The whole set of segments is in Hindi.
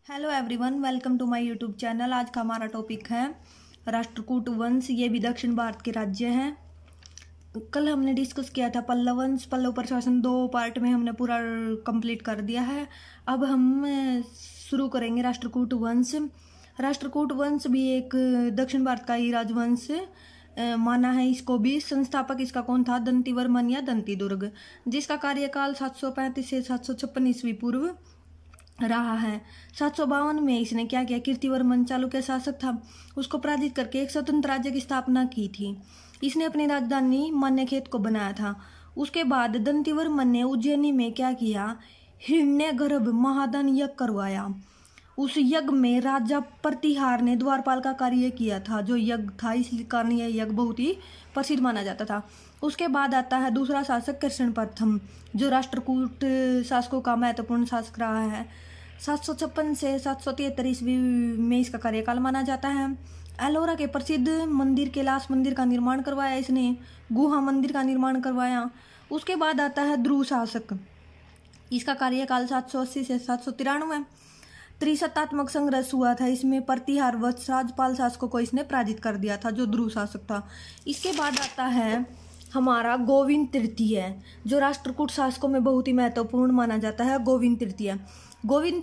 Hello everyone, welcome to my YouTube channel. आज का हमारा टॉपिक है राष्ट्रकूट वंश। ये भी दक्षिण भारत के राज्य हैं। कल हमने डिस्कस किया था पल्लव वंश, पल्लव प्रशासन, 2 पार्ट में हमने पूरा कंप्लीट कर दिया है। अब हम शुरू करेंगे राष्ट्रकूट वंश। राष्ट्रकूट वंश भी एक दक्षिण भारत का ही राजवंश माना है। इसको भी संस्थापक इसका कौन था? दंतिवर्मन या दंतिदुर्ग, जिसका कार्यकाल 735 से 756 ईस्वी पूर्व रहा है। 752 में इसने क्या किया? कीर्तिवर्मन चालुक्य शासक था, उसको पराजित करके एक स्वतंत्र राज्य की स्थापना की थी। इसने अपनी राजधानी मान्यखेत को बनाया था। उसके बाद दंतिवर्मन ने उज्जैनी में क्या किया? हिरण्यगर्भ महादान यज्ञ करवाया। उस यज्ञ में राजा प्रतिहार ने द्वारपाल का कार्य किया था। जो यज्ञ था, इस कारण यह यज्ञ बहुत ही प्रसिद्ध माना जाता था। उसके बाद आता है दूसरा शासक कृष्ण प्रथम, जो राष्ट्रकूट शासकों का महत्वपूर्ण शासक रहा है। 756 से 773 ईस्वी में इसका कार्यकाल माना जाता है। एलोरा के प्रसिद्ध मंदिर कैलाश मंदिर का निर्माण करवाया इसने, गुहा मंदिर का निर्माण करवाया। उसके बाद आता है ध्रुव शासक। इसका कार्यकाल 780 से 793। त्रिसत्तात्मक संघर्ष हुआ था। इसमें प्रतिहार वत्स राजपाल शासकों को इसने पराजित कर दिया था, जो ध्रुव शासक था। इसके बाद आता है हमारा गोविंद तृतीय, जो राष्ट्रकूट शासकों में बहुत ही महत्वपूर्ण माना जाता है। गोविंद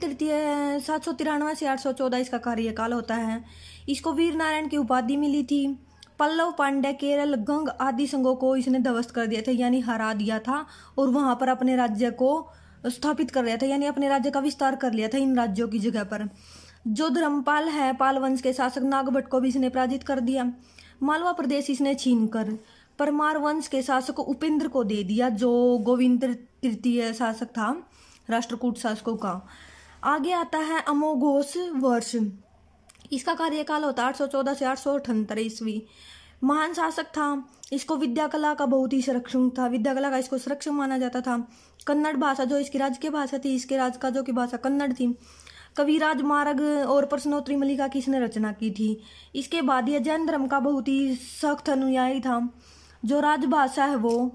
तृतीय 793 से 814 इसका कार्यकाल होता है। इसको वीर नारायण की उपाधि मिली थी। पल्लव, पांड्य, केरल, गंग आदि संघों को इसने ध्वस्त कर दिया था, यानी हरा दिया था, और वहां पर अपने राज्य को स्थापित कर लिया था, यानी अपने राज्य का विस्तार कर लिया था इन राज्यों की जगह पर। जो धर्मपाल है, पाल वंश के शासक नागभट्ट को भी इसने पराजित कर दिया। मालवा प्रदेश इसने छीनकर परमार वंश के शासक उपेंद्र को दे दिया, जो गोविंद तृतीय शासक था राष्ट्रकूट शासकों का। आगे आता है अमोघोष वर्ष। इसका कार्यकाल होता है 814 से 878 ईस्वी। महान शासक था। इसको विद्या कला का बहुत ही संरक्षण था, विद्या कला का इसको संरक्षण माना जाता था। कन्नड़ भाषा जो इसकी राज्य की भाषा थी, इसके राज्य का जो की भाषा कन्नड़ थी। कविराज मार्ग और प्रश्नोत्तरी मल्लिका की इसने रचना की थी। इसके बाद यह जैन धर्म का बहुत ही सख्त अनुयायी था। जो राजभाषा है वो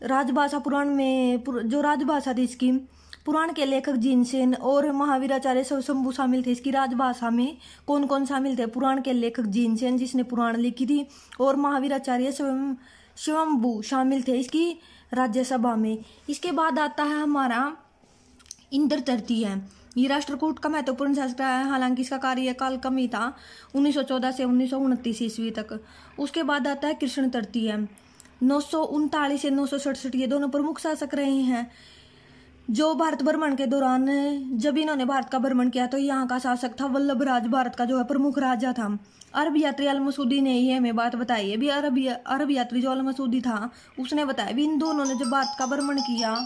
राजभाषा पुराण में जो राजभाषा थी इसकी, पुराण के लेखक जिनसेन और महावीराचार्य शंभु शामिल थे। इसकी राजभाषा में कौन कौन शामिल थे? पुराण के लेखक जिनसेन, जिसने पुराण लिखी थी, और महावीराचार्य शंभु शामिल थे इसकी राज्यसभा में। इसके बाद आता है हमारा इंद्र तृतीय। ये राष्ट्रकूट का महत्वपूर्ण शासक है, हालांकि इसका कार्यकाल कम ही था, 1914 से 1929 ईस्वी तक। उसके बाद आता है कृष्ण तृतीय, 939 से 967। ये दोनों प्रमुख शासक रहे हैं। जो भारत भ्रमण के दौरान जब इन्होंने भारत का भ्रमण किया तो यहाँ का शासक था वल्लभराज, भारत का जो है प्रमुख राजा था। अरब यात्री अल मसूदी ने ये हमें बात बताई है। भी अरब यात्री जो अल मसूदी था उसने बताया भी इन दोनों ने जब भारत का भ्रमण किया।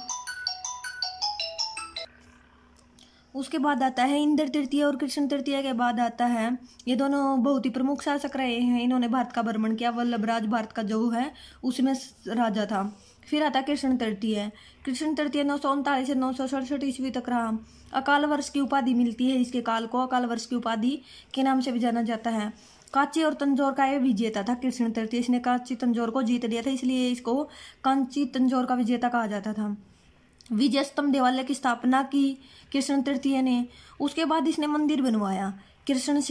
उसके बाद आता है इंद्र तृतीय और कृष्ण तृतीय के बाद आता है, ये दोनों बहुत ही प्रमुख शासक रहे हैं। इन्होंने भारत का भ्रमण किया। वल्लभराज भारत का जो है उसमें राजा था। फिर आता कृष्ण तृतीय। कृष्ण तृतीय 939 से 967 ईस्वी तक रहा। अकाल वर्ष की उपाधि मिलती है इसके काल को, अकाल वर्ष की उपाधि के नाम से भी जाना जाता है। कांची और तंजौर का यह विजेता था कृष्ण तृतीय। इसने कांची तंजौर को जीत दिया था, इसलिए इसको कांची तंजौर का विजेता कहा जाता था। विजय स्तंभ देवालय की स्थापना की कृष्ण तृतीय ने। उसके बाद इसने मंदिर बनवाया कृष्ण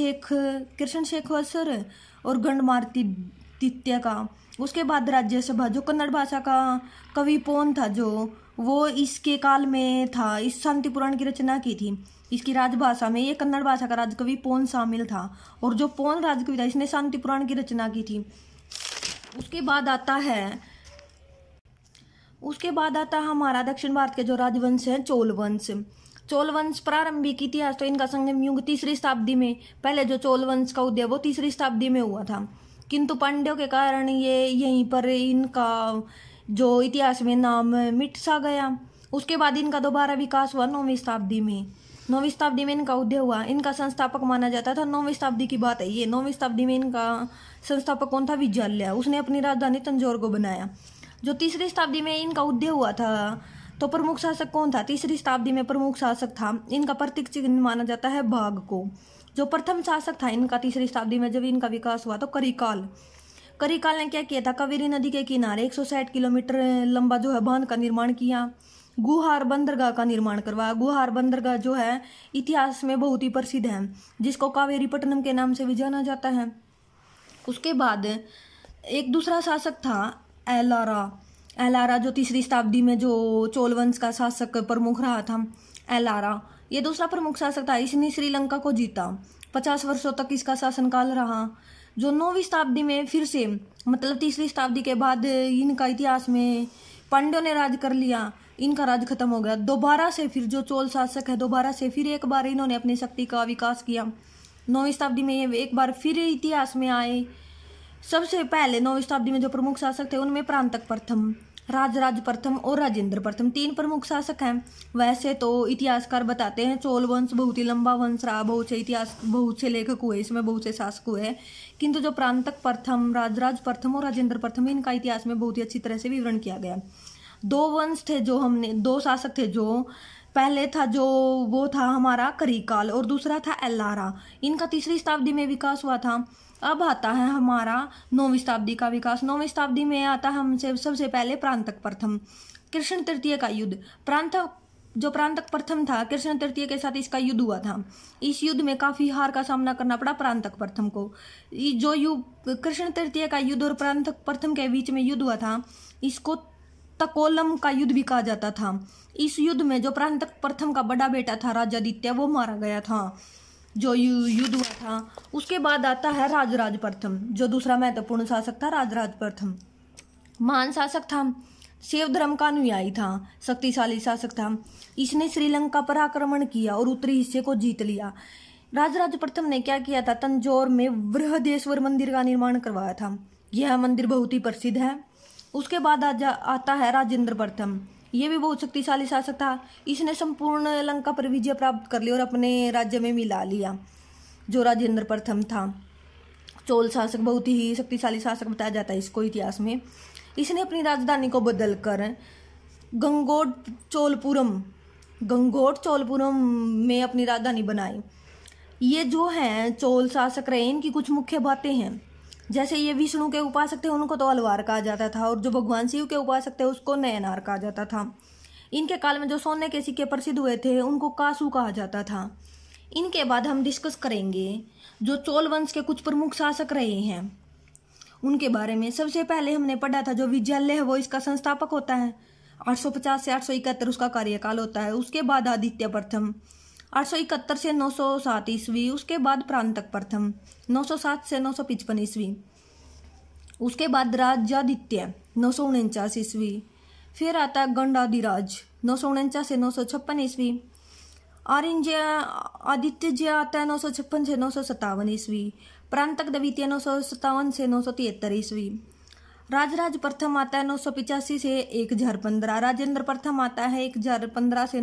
शेखर और गंडमार्ती द्वितीय का। उसके बाद राज्यसभा, जो कन्नड़ भाषा का कवि पोन था, जो वो इसके काल में था। इस शांति पुराण की रचना की थी। इसकी राजभाषा में ये कन्नड़ भाषा का राजकवि पोन शामिल था, और जो पोन राजकवि था इसने शांति पुराण की रचना की थी। उसके बाद आता है हमारा दक्षिण भारत के जो राजवंश है चोल वंश। चोल वंश प्रारंभिक इतिहास तो इनका संगम युग 3री शताब्दी में, पहले जो चोल वंश का उदय वो 3री शताब्दी में हुआ था, किंतु पांड्यों के कारण ये यहीं पर इनका जो इतिहास में नाम मिट सा गया। उसके बाद इनका दोबारा विकास हुआ 9वीं शताब्दी में। 9वीं शताब्दी में इनका उदय हुआ। इनका संस्थापक माना जाता था, 9वीं शताब्दी की बात है ये। 9वीं शताब्दी में इनका संस्थापक कौन था? विजयालय। उसने अपनी राजधानी तंजौर को बनाया। जो 3री शताब्दी में इनका उदय हुआ था, तो प्रमुख शासक कौन था? 3री शताब्दी में प्रमुख शासक था, इनका प्रतीक चिन्ह माना जाता है बाघ को। जो प्रथम शासक था इनका 3री शताब्दी में जब इनका विकास हुआ तो करिकाल ने क्या किया था? कावेरी नदी के किनारे 160 किलोमीटर लंबा जो है बांध का निर्माण किया। गुहार बंदरगाह का निर्माण करवाया। गुहार बंदरगाह जो है इतिहास में बहुत ही प्रसिद्ध है, जिसको कावेरी पट्टनम के नाम से भी जाना जाता है। उसके बाद एक दूसरा शासक था एलारा, जो 3री शताब्दी में जो चोल वंश का शासक प्रमुख रहा था। एलारा ये दूसरा प्रमुख शासक था। इसने श्रीलंका को जीता। 50 वर्षों तक इसका शासनकाल रहा। जो 9वीं शताब्दी में फिर से, मतलब 3री शताब्दी के बाद इनका इतिहास में पांड्यों ने राज कर लिया, इनका राज खत्म हो गया। दोबारा से फिर जो चोल शासक है, दोबारा से फिर एक बार इन्होंने अपनी शक्ति का विकास किया। 9वीं शताब्दी में ये एक बार फिर इतिहास में आए। सबसे पहले 9वीं शताब्दी में जो प्रमुख शासक थे उनमें प्रांतक प्रथम, राजराज प्रथम और राजेंद्र प्रथम 3 प्रमुख शासक हैं। वैसे तो इतिहासकार बताते हैं चोल वंश बहुत ही लंबा वंश रहा, बहुत से लेखक हुए इसमें, बहुत से शासक हुए, किंतु जो प्रांतक प्रथम, राजराज प्रथम और राजेंद्र प्रथम, इनका इतिहास में बहुत ही अच्छी तरह से विवरण किया गया। 2 वंश थे जो 2 शासक थे। जो पहले था वो था हमारा करिकाल और दूसरा था एल्लारा। इनका 3री शताब्दी में विकास हुआ था। अब आता है हमारा 9वीं शताब्दी का विकास। 9वीं शताब्दी में आता है हमसे सबसे पहले प्रांतक प्रथम, कृष्ण तृतीय का युद्ध। प्रांतक प्रथम था, कृष्ण तृतीय के साथ इसका युद्ध हुआ था। इस युद्ध में काफी हार का सामना करना पड़ा प्रांतक प्रथम को। कृष्ण तृतीय का युद्ध और प्रांतक प्रथम के बीच में युद्ध हुआ था, इसको तकोलम का युद्ध भी कहा जाता था। इस युद्ध में जो प्रांतक प्रथम का बड़ा बेटा था राजादित्य, वो मारा गया था जो युद्ध हुआ था। उसके बाद आता है राजराज प्रथम, जो दूसरा महत्वपूर्ण शासक था। राजराज प्रथम महान शासक था, शैव धर्म का अनुयायी था, शक्तिशाली शासक था। इसने श्रीलंका पर आक्रमण किया और उत्तरी हिस्से को जीत लिया। राजराज प्रथम ने क्या किया था, तंजौर में बृहदेश्वर मंदिर का निर्माण करवाया था। यह मंदिर बहुत ही प्रसिद्ध है। उसके बाद आता है राजेंद्र प्रथम। ये भी बहुत शक्तिशाली शासक था। इसने संपूर्ण लंका पर विजय प्राप्त कर ली और अपने राज्य में मिला लिया। जो राजेंद्र प्रथम था चोल शासक, बहुत ही शक्तिशाली शासक बताया जाता है इसको इतिहास में। इसने अपनी राजधानी को बदलकर गंगोट चोलपुरम में अपनी राजधानी बनाई। ये जो हैं चोल शासक रहे, इनकी कुछ मुख्य बातें हैं। जैसे ये विष्णु के उपासक थे, उनको तो अलवार कहा जाता था, और जो भगवान शिव के उपासक थे उसको नयनार कहा जाता था। इनके काल में जो सोने के सिक्के प्रसिद्ध हुए थे उनको कासू कहा जाता था। इनके बाद हम डिस्कस करेंगे जो चोल वंश के कुछ प्रमुख शासक रहे हैं उनके बारे में। सबसे पहले हमने पढ़ा था जो विजयालय है वो इसका संस्थापक होता है। 850 से 871 उसका कार्यकाल होता है। उसके बाद आदित्य प्रथम 871 से 907 ईस्वी। उसके बाद प्रांतक प्रथम 907 से 955 ईस्वी। उसके बाद राजादित्य 949 ईस्वी। फिर आता है गंडाधिराज 949 से 956 ईस्वी। आदित्य आता है 956 से 957 ईस्वी। प्रांतक द्वितीय 957 से 973 ईस्वी। राजराज प्रथम आता है 985 से 1015। राजेंद्र प्रथम आता है 1015 से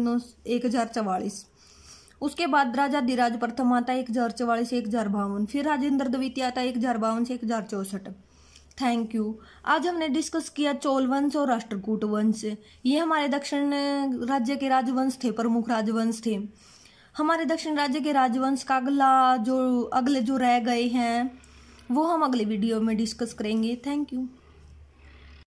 1044। उसके बाद राजाधिराज प्रथम आता है 1044 से 1052। फिर राजेंद्र द्वितीय आता है 1052 से 1064। Thank you. आज हमने डिस्कस किया चोल वंश और राष्ट्रकूट वंश। ये हमारे दक्षिण राज्य के राजवंश थे, प्रमुख राजवंश थे। हमारे दक्षिण राज्य के राजवंश का अगले जो रह गए हैं वो हम अगले वीडियो में डिस्कस करेंगे। Thank you.